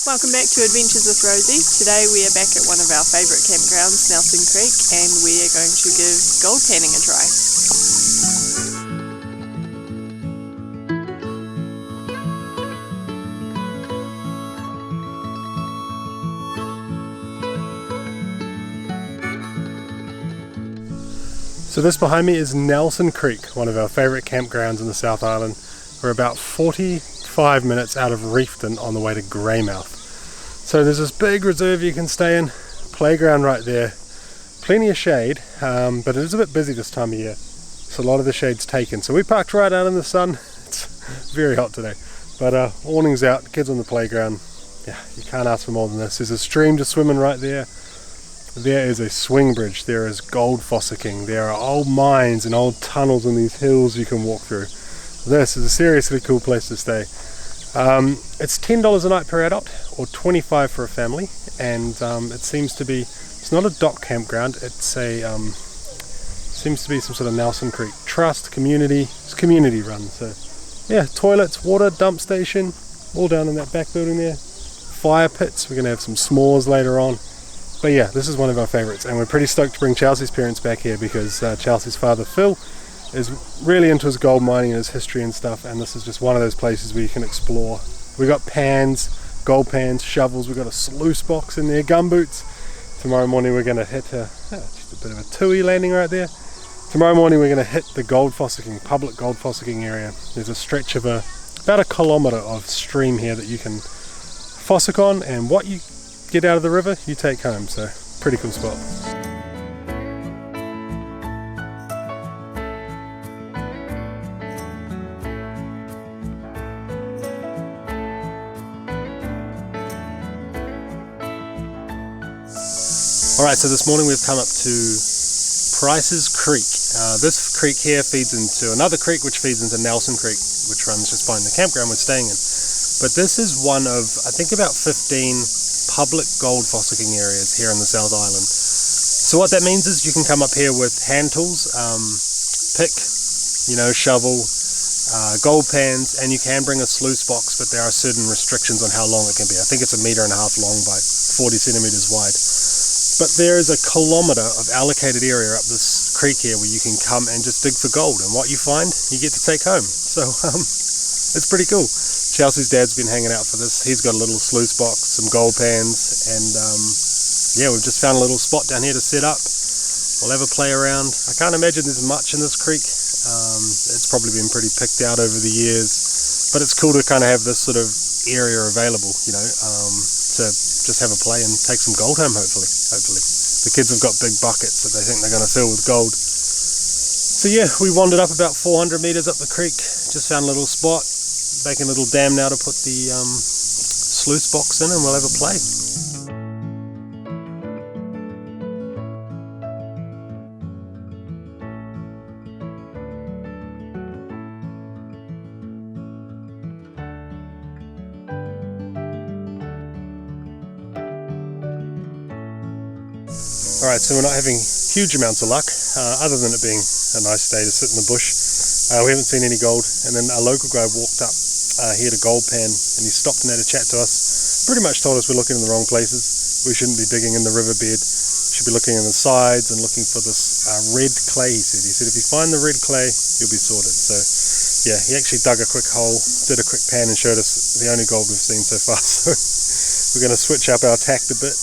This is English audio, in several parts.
Welcome back to Adventures with Rosie. Today we are back at one of our favourite campgrounds, Nelson Creek, and we are going to give gold panning a try. So this behind me is Nelson Creek, one of our favourite campgrounds in the South Island. We're about 45 minutes out of Reefton on the way to Greymouth. So there's this big reserve you can stay in, playground right there, plenty of shade, but it is a bit busy this time of year, so a lot of the shade's taken. So we parked right out in the sun. It's very hot today, but awning's out, kids on the playground. Yeah, you can't ask for more than this. There's a stream just swimming right there. There is a swing bridge, there is gold fossicking, there are old mines and old tunnels in these hills you can walk through. This is a seriously cool place to stay. It's $10 a night per adult, or $25 for a family, and it seems to be, it's not a dock campground, it's a, seems to be some sort of Nelson Creek Trust, community, it's community run, so yeah, toilets, water, dump station, all down in that back building there, fire pits, we're going to have some s'mores later on. But yeah, this is one of our favourites, and we're pretty stoked to bring Chelsea's parents back here because Chelsea's father Phil is really into his gold mining and his history and stuff, and this is just one of those places where you can explore. We got pans, gold pans, shovels, we've got a sluice box in there, gumboots. Tomorrow morning we're going to hit just a bit of a tui landing right there. Tomorrow morning we're going to hit the gold fossicking, public gold fossicking area. There's a stretch of about a kilometre of stream here that you can fossick on, and what you get out of the river you take home, so pretty cool spot. Alright, so this morning we've come up to Price's Creek. This creek here feeds into another creek which feeds into Nelson Creek, which runs just behind the campground we're staying in. But this is one of, I think, about 15 public gold fossicking areas here in the South Island. So what that means is you can come up here with hand tools, pick, shovel, gold pans, and you can bring a sluice box, but there are certain restrictions on how long it can be. I think it's 1.5 meters long by 40 centimeters wide. But there is a kilometre of allocated area up this creek here where you can come and just dig for gold, and what you find, you get to take home. So it's pretty cool. Chelsea's dad's been hanging out for this. He's got a little sluice box, some gold pans, and yeah, we've just found a little spot down here to set up. We'll have a play around. I can't imagine there's much in this creek. It's probably been pretty picked out over the years, but it's cool to kind of have this sort of area available, to just have a play and take some gold home, hopefully. The kids have got big buckets that they think they're going to fill with gold. So yeah, we wandered up about 400 meters up the creek, just found a little spot, making a little dam now to put the sluice box in, and we'll have a play. Alright, so we're not having huge amounts of luck, other than it being a nice day to sit in the bush. We haven't seen any gold, and then a local guy walked up here to Gold Pan, and he stopped and had a chat to us. Pretty much told us we're looking in the wrong places. We shouldn't be digging in the riverbed. Should be looking in the sides and looking for this red clay, he said. He said if you find the red clay, you'll be sorted. So yeah, he actually dug a quick hole, did a quick pan, and showed us the only gold we've seen so far. So we're going to switch up our tact a bit,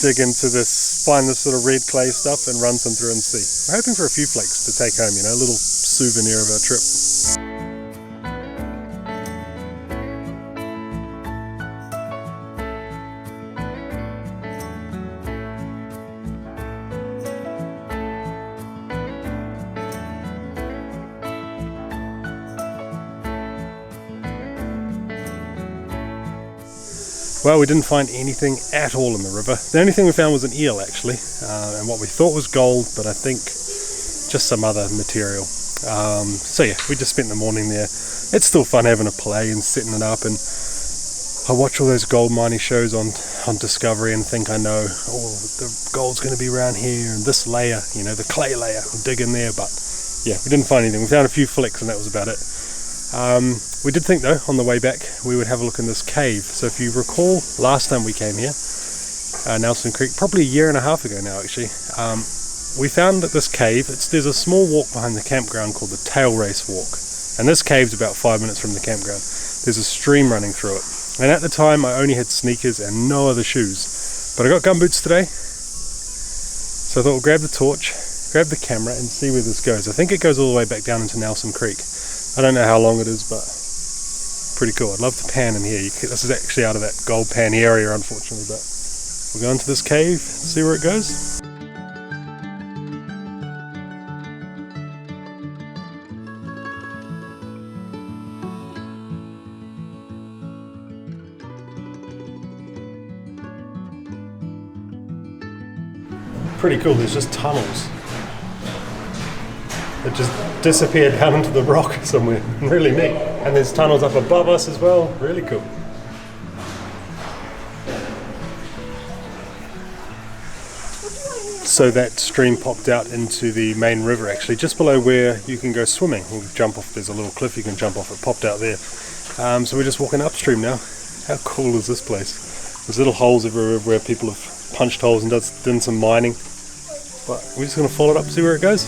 dig into this, find this sort of red clay stuff and run some through and see. We're hoping for a few flakes to take home, a little souvenir of our trip. Well, we didn't find anything at all in the river. The only thing we found was an eel, actually, and what we thought was gold, but I think just some other material. So yeah, we just spent the morning there. It's still fun having a play and setting it up, and I watch all those gold mining shows on Discovery and think I know, the gold's going to be around here, and this layer, the clay layer, we'll dig in there, but yeah, we didn't find anything. We found a few flicks and that was about it. We did think though on the way back we would have a look in this cave. So if you recall last time we came here, Nelson Creek, probably a year and a half ago now actually, we found that this cave, there's a small walk behind the campground called the Tail Race Walk, and this cave's about 5 minutes from the campground. There's a stream running through it, and at the time I only had sneakers and no other shoes, but I got gumboots today, so I thought we'll grab the torch, grab the camera and see where this goes. I think it goes all the way back down into Nelson Creek. I don't know how long it is, but pretty cool. I'd love to pan in here. This is actually out of that gold pan area unfortunately, but we'll go into this cave, see where it goes. Pretty cool, there's just tunnels. It just disappeared down into the rock somewhere. Really neat. And there's tunnels up above us as well. Really cool. So that stream popped out into the main river actually, just below where you can go swimming. You can jump off, there's a little cliff you can jump off, it popped out there. So we're just walking upstream now. How cool is this place? There's little holes everywhere where people have punched holes and done some mining. But we're just going to follow it up, see where it goes.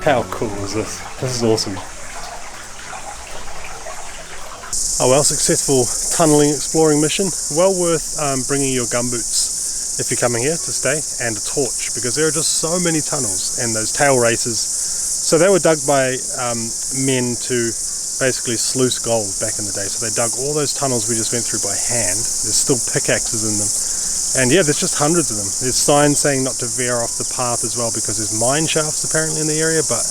How cool is this? This is awesome. Oh well, successful tunnelling exploring mission. Well worth bringing your gumboots if you're coming here to stay, and a torch, because there are just so many tunnels and those tail races. So they were dug by men to basically sluice gold back in the day. So they dug all those tunnels we just went through by hand. There's still pickaxes in them. And yeah, there's just hundreds of them. There's signs saying not to veer off the path as well because there's mine shafts apparently in the area, but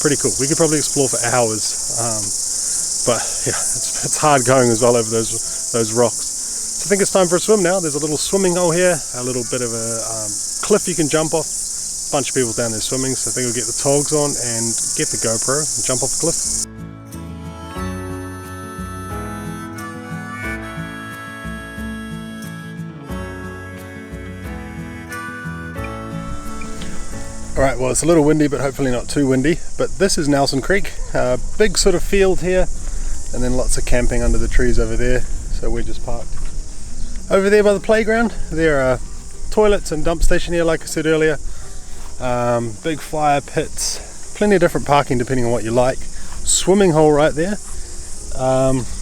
pretty cool. We could probably explore for hours. But yeah, it's hard going as well over those rocks. So I think it's time for a swim now. There's a little swimming hole here, a little bit of a cliff you can jump off. A bunch of people down there swimming, so I think we'll get the togs on and get the GoPro and jump off the cliff. Alright, well it's a little windy but hopefully not too windy, but this is Nelson Creek, big sort of field here and then lots of camping under the trees over there, so we're just parked over there by the playground. There are toilets and dump station here like I said earlier, big fire pits, plenty of different parking depending on what you like, swimming hole right there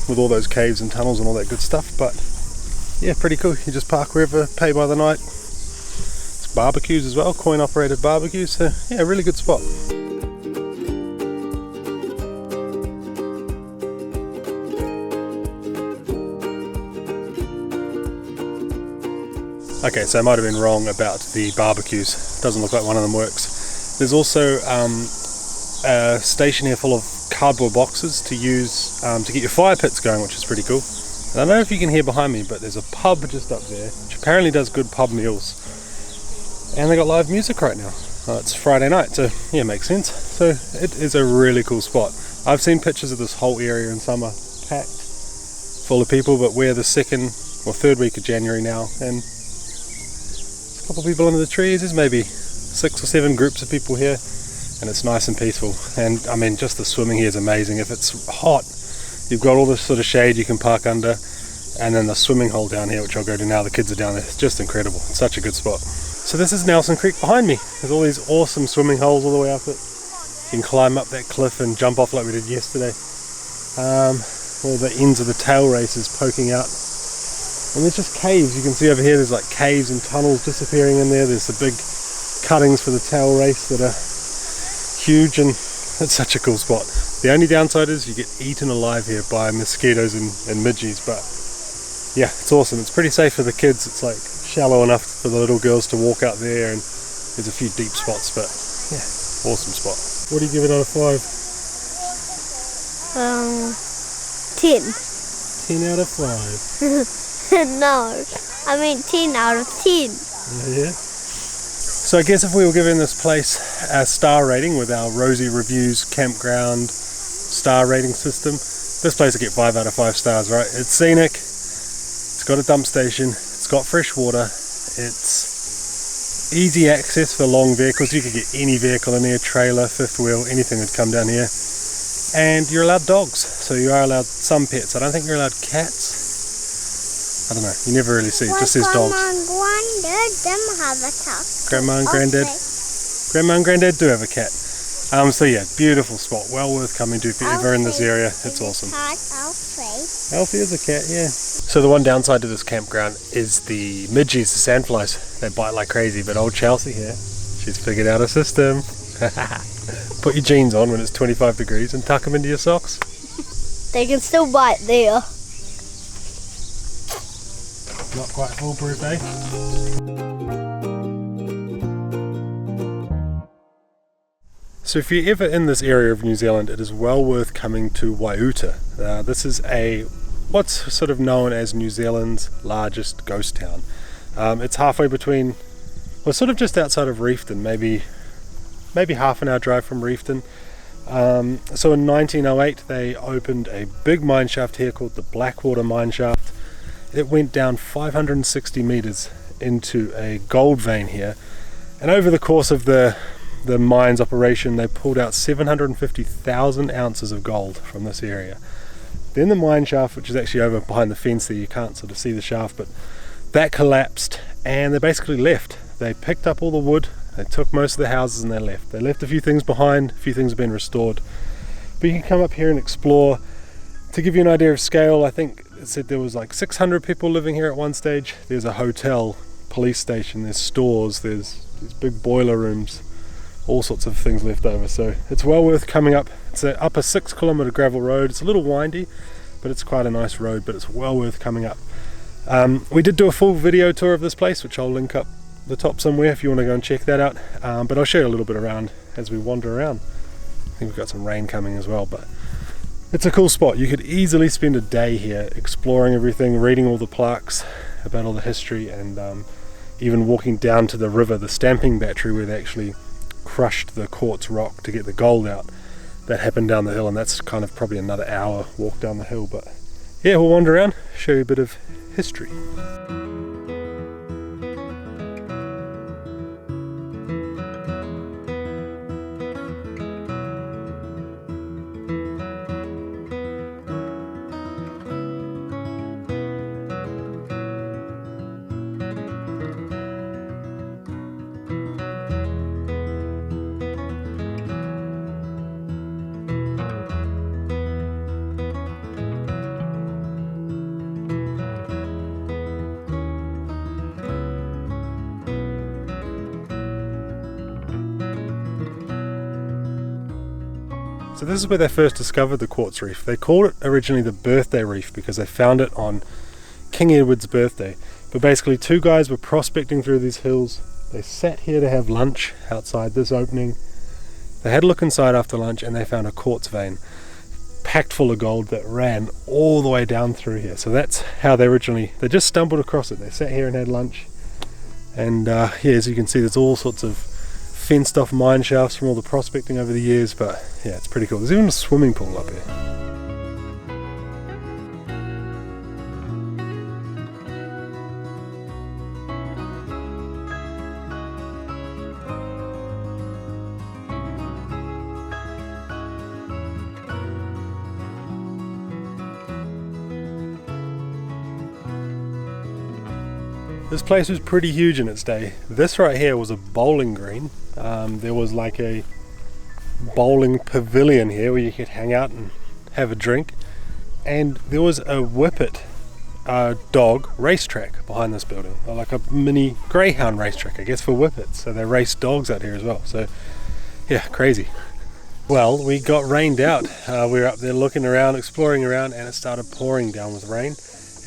with all those caves and tunnels and all that good stuff, but yeah, pretty cool. You just park wherever, pay by the night. Barbecues as well, coin operated barbecues, so yeah, really good spot. Okay, so I might have been wrong about the barbecues, doesn't look like one of them works. There's also a station here full of cardboard boxes to use to get your fire pits going, which is pretty cool. And I don't know if you can hear behind me, but there's a pub just up there which apparently does good pub meals. And they got live music right now. It's Friday night, so yeah, makes sense. So it is a really cool spot. I've seen pictures of this whole area in summer, packed full of people, but we're the second or third week of January now, and there's a couple of people under the trees. There's maybe 6 or 7 groups of people here, and it's nice and peaceful. And I mean, just the swimming here is amazing. If it's hot, you've got all this sort of shade you can park under, and then the swimming hole down here, which I'll go to now. The kids are down there. It's just incredible. It's such a good spot. So this is Nelson Creek behind me. There's all these awesome swimming holes all the way up it. You can climb up that cliff and jump off like we did yesterday. All the ends of the tail races poking out. And there's just caves. You can see over here there's like caves and tunnels disappearing in there. There's the big cuttings for the tail race that are huge, and it's such a cool spot. The only downside is you get eaten alive here by mosquitoes and midges, but yeah, it's awesome. It's pretty safe for the kids. It's like shallow enough for the little girls to walk out there, and there's a few deep spots, but yeah, awesome spot. What do you give it out of 5? 10. 10 out of 5. No, I mean 10 out of 10. Yeah. So I guess if we were giving this place a star rating with our rosy reviews, campground, star rating system. This place will get 5 out of 5 stars, right? It's scenic, it's got a dump station, it's got fresh water, it's easy access for long vehicles. You could get any vehicle in here, trailer, fifth wheel, anything would come down here. And you're allowed dogs, so you are allowed some pets. I don't think you're allowed cats. I don't know, you never really see, it just says dogs. Grandma and Granddad, Grandma and Granddad do have a cat. So yeah, beautiful spot, well worth coming to if you're ever in this area. It's awesome. Alfie is a cat, yeah. So the one downside to this campground is the midges, the sandflies. They bite like crazy, but old Chelsea here, she's figured out a system. Put your jeans on when it's 25 degrees and tuck them into your socks. They can still bite there. Not quite foolproof, eh? So if you're ever in this area of New Zealand, it is well worth coming to Waiuta. This is what's sort of known as New Zealand's largest ghost town. It's halfway between, well, sort of just outside of Reefton, maybe half an hour drive from Reefton. So in 1908 they opened a big mine shaft here called the Blackwater mine shaft. It went down 560 meters into a gold vein here, and over the course of the mine's operation they pulled out 750,000 ounces of gold from this area. Then the mine shaft, which is actually over behind the fence there, you can't sort of see the shaft, but that collapsed and they basically left. They picked up all the wood, they took most of the houses and they left. They left a few things behind, a few things have been restored. But you can come up here and explore. To give you an idea of scale, I think it said there was like 600 people living here at one stage. There's a hotel, police station, there's stores, there's these big boiler rooms, all sorts of things left over. So it's well worth coming up. It's up a 6-kilometer gravel road. It's a little windy, but it's quite a nice road, but it's well worth coming up. We did do a full video tour of this place, which I'll link up the top somewhere if you want to go and check that out. But I'll show you a little bit around as we wander around. I think we've got some rain coming as well, but it's a cool spot. You could easily spend a day here exploring everything, reading all the plaques about all the history, and even walking down to the river, the stamping battery where they actually crushed the quartz rock to get the gold out. That happened down the hill, and that's kind of probably another hour walk down the hill. But yeah, we'll wander around, show you a bit of history. So this is where they first discovered the quartz reef. They called it originally the birthday reef because they found it on King Edward's birthday. But basically 2 guys were prospecting through these hills. They sat here to have lunch outside this opening. They had a look inside after lunch and they found a quartz vein packed full of gold that ran all the way down through here. So that's how they just stumbled across it. They sat here and had lunch. And yeah, as you can see, there's all sorts of fenced off mine shafts from all the prospecting over the years, but yeah, it's pretty cool. There's even a swimming pool up here. This place was pretty huge in its day. This right here was a bowling green. There was like a bowling pavilion here where you could hang out and have a drink. And there was a whippet dog racetrack behind this building. Like a mini greyhound racetrack, I guess, for whippets. So they race dogs out here as well. So yeah, crazy. Well, we got rained out. We were up there looking around, exploring around, and it started pouring down with rain.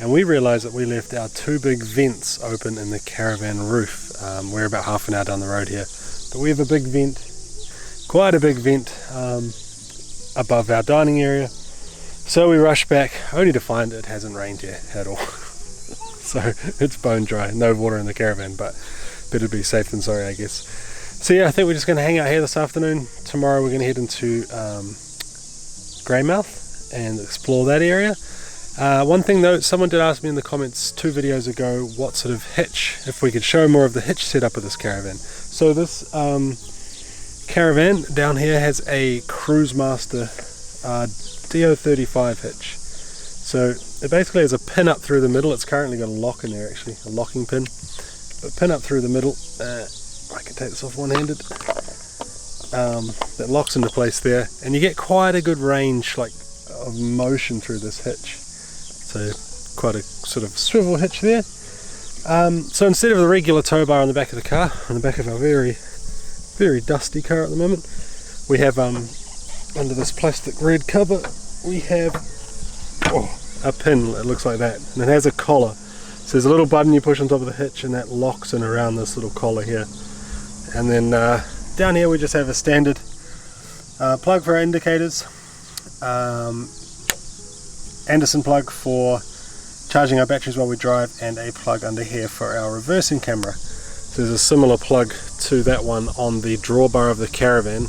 And we realised that we left our 2 big vents open in the caravan roof. We're about half an hour down the road here. But we have a big vent, quite a big vent, above our dining area. So we rushed back, only to find it hasn't rained here at all. So it's bone dry, no water in the caravan, but better be safe than sorry, I guess. So yeah, I think we're just going to hang out here this afternoon. Tomorrow we're going to head into Greymouth and explore that area. One thing though, someone did ask me in the comments 2 videos ago what sort of hitch, if we could show more of the hitch setup of this caravan. So this caravan down here has a Cruisemaster DO35 hitch. So it basically has a pin up through the middle. It's currently got a lock in there, actually, a locking pin. But pin up through the middle. I can take this off one-handed. That locks into place there, and you get quite a good range of motion through this hitch. So quite a sort of swivel hitch there. So instead of the regular tow bar on the back of the car, on the back of our very, very dusty car at the moment, we have under this plastic red cover, we have a pin that looks like that, and it has a collar. So there's a little button you push on top of the hitch, and that locks in around this little collar here. And then down here we just have a standard plug for our indicators, Anderson plug for charging our batteries while we drive, and a plug under here for our reversing camera. So there's a similar plug to that one on the drawbar of the Caravan,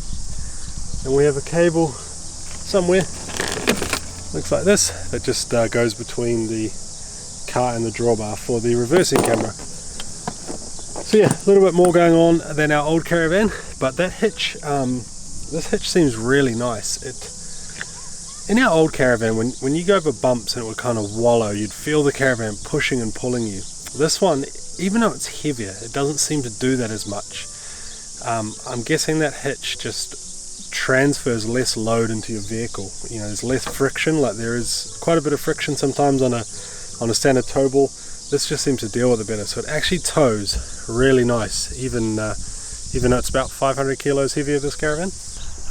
and we have a cable somewhere, looks like this, that just goes between the car and the drawbar for the reversing camera. So yeah, a little bit more going on than our old Caravan, but that hitch, this hitch seems really nice. In our old Caravan, when you go over bumps and it would kind of wallow, you'd feel the Caravan pushing and pulling you. This one, even though it's heavier, it doesn't seem to do that as much. I'm guessing that hitch just transfers less load into your vehicle. You know, there's less friction. Like there is quite a bit of friction sometimes on a standard tow ball. This just seems to deal with it better, so it actually tows really nice, even though it's about 500 kilos heavier, this Caravan.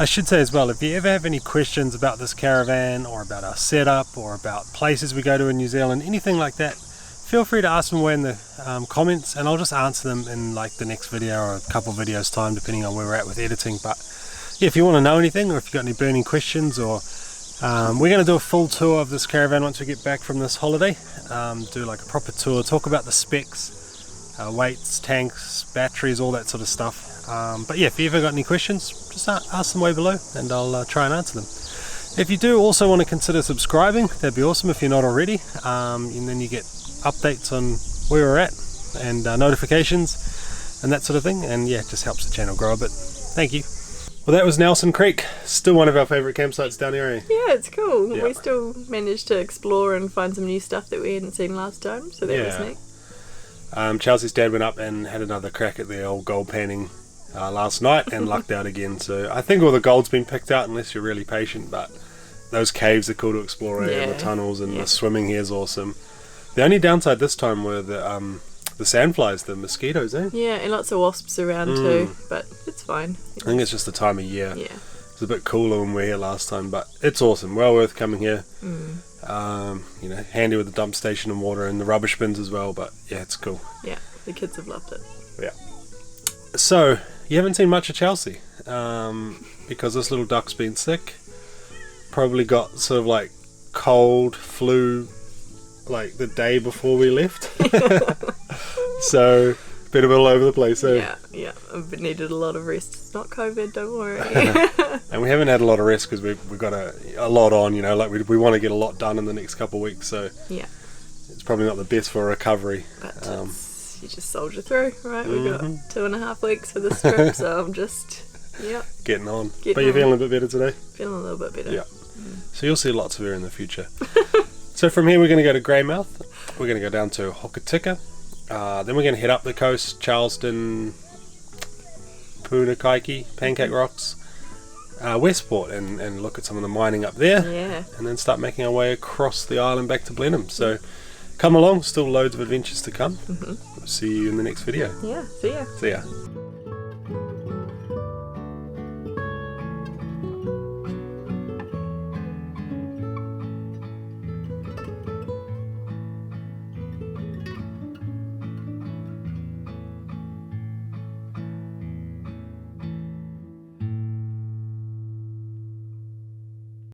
I should say as well, if you ever have any questions about this Caravan or about our setup or about places we go to in New Zealand, anything like that, feel free to ask them away in the comments, and I'll just answer them in like the next video or a couple videos time, depending on where we're at with editing. But yeah, if you want to know anything, or if you've got any burning questions, or we're going to do a full tour of this Caravan once we get back from this holiday, do like a proper tour, talk about the specs, weights, tanks, batteries, all that sort of stuff. But yeah, if you ever got any questions, just ask them way below, and I'll try and answer them. If you do also want to consider subscribing, that'd be awesome if you're not already, and then you get updates on where we're at, and notifications and that sort of thing, and yeah, it just helps the channel grow a bit. Thank you. Well, that was Nelson Creek, still one of our favourite campsites down here, eh? Yeah, it's cool. Yeah. We still managed to explore and find some new stuff that we hadn't seen last time, so that was neat. Chelsea's dad went up and had another crack at the old gold panning last night and lucked out again. So I think all the gold's been picked out unless you're really patient, but those caves are cool to explore, and the tunnels, and the swimming here is awesome. The only downside this time were the sandflies, the mosquitoes, eh? Yeah, and lots of wasps around too, but it's fine. I think it's just the time of year. Yeah. It's a bit cooler when we were here last time, but it's awesome. Well worth coming here. You know, handy with the dump station and water and the rubbish bins as well, but yeah, it's cool. Yeah, the kids have loved it. Yeah. So, you haven't seen much of Chelsea, because this little duck's been sick. Probably got sort of like cold, flu, like the day before we left. So, been a bit all over the place. So. Yeah, I've needed a lot of rest. It's not COVID, don't worry. And we haven't had a lot of rest because we've got a lot on, you know, like we want to get a lot done in the next couple of weeks, so yeah, it's probably not the best for recovery. But you just soldier through, right? We've got 2.5 weeks for this trip, so I'm just, getting on. But you're feeling a bit better today? Feeling a little bit better. Yeah. So you'll see lots of her in the future. So from here we're going to go to Greymouth, we're going to go down to Hokitika, then we're going to head up the coast, Charleston, Punakaiki, Pancake Rocks, Westport, and look at some of the mining up there, and then start making our way across the island back to Blenheim. So come along, still loads of adventures to come. We'll see you in the next video. Yeah, see ya. See ya.